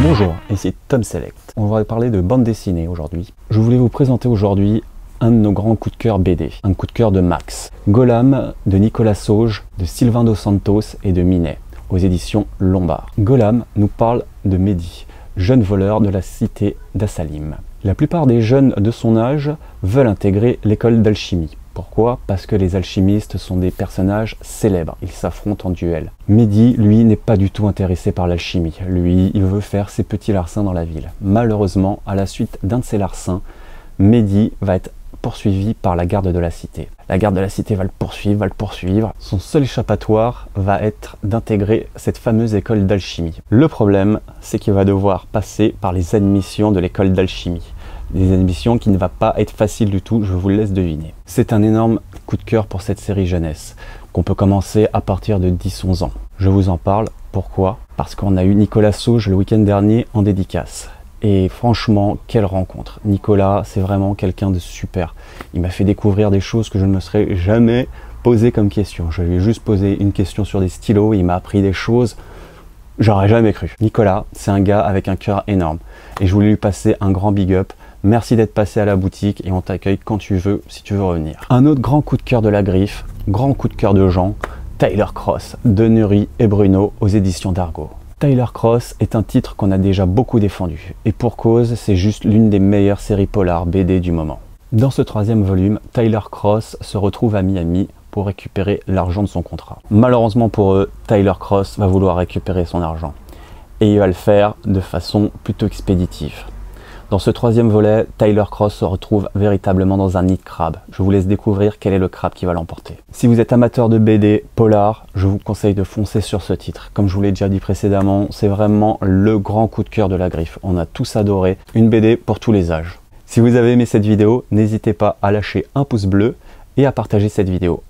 Bonjour, ici Tom Select. On va parler de bande dessinée aujourd'hui. Je voulais vous présenter aujourd'hui un de nos grands coups de cœur BD, un coup de cœur de Max. Golam de Nicolas Sauge, de Sylvain Dos Santos et de Minet, aux éditions Lombard. Golam nous parle de Mehdi, jeune voleur de la cité d'Assalim. La plupart des jeunes de son âge veulent intégrer l'école d'alchimie. Pourquoi? Parce que les alchimistes sont des personnages célèbres, ils s'affrontent en duel. Mehdi, lui, n'est pas du tout intéressé par l'alchimie. Lui, il veut faire ses petits larcins dans la ville. Malheureusement, à la suite d'un de ses larcins, Mehdi va être poursuivi par la garde de la cité. La garde de la cité va le poursuivre. Son seul échappatoire va être d'intégrer cette fameuse école d'alchimie. Le problème, c'est qu'il va devoir passer par les admissions de l'école d'alchimie. Des admissions qui ne va pas être facile du tout, je vous le laisse deviner. C'est un énorme coup de cœur pour cette série jeunesse, qu'on peut commencer à partir de 10-11 ans. Je vous en parle, pourquoi? Parce qu'on a eu Nicolas Sauge le week-end dernier en dédicace. Et franchement, quelle rencontre! Nicolas, c'est vraiment quelqu'un de super. Il m'a fait découvrir des choses que je ne me serais jamais posé comme question. Je lui ai juste posé une question sur des stylos, il m'a appris des choses, j'aurais jamais cru. Nicolas, c'est un gars avec un cœur énorme. Et je voulais lui passer un grand big up. Merci d'être passé à la boutique et on t'accueille quand tu veux, si tu veux revenir. Un autre grand coup de cœur de la griffe, grand coup de cœur de Jean, Tyler Cross, de Nery et Bruno aux éditions d'Argo. Tyler Cross est un titre qu'on a déjà beaucoup défendu, et pour cause, c'est juste l'une des meilleures séries polar BD du moment. Dans ce troisième volume, Tyler Cross se retrouve à Miami pour récupérer l'argent de son contrat. Malheureusement pour eux, Tyler Cross va vouloir récupérer son argent, et il va le faire de façon plutôt expéditive. Dans ce troisième volet, Tyler Cross se retrouve véritablement dans un nid de crabe. Je vous laisse découvrir quel est le crabe qui va l'emporter. Si vous êtes amateur de BD polar, je vous conseille de foncer sur ce titre. Comme je vous l'ai déjà dit précédemment, c'est vraiment le grand coup de cœur de la griffe. On a tous adoré, une BD pour tous les âges. Si vous avez aimé cette vidéo, n'hésitez pas à lâcher un pouce bleu et à partager cette vidéo.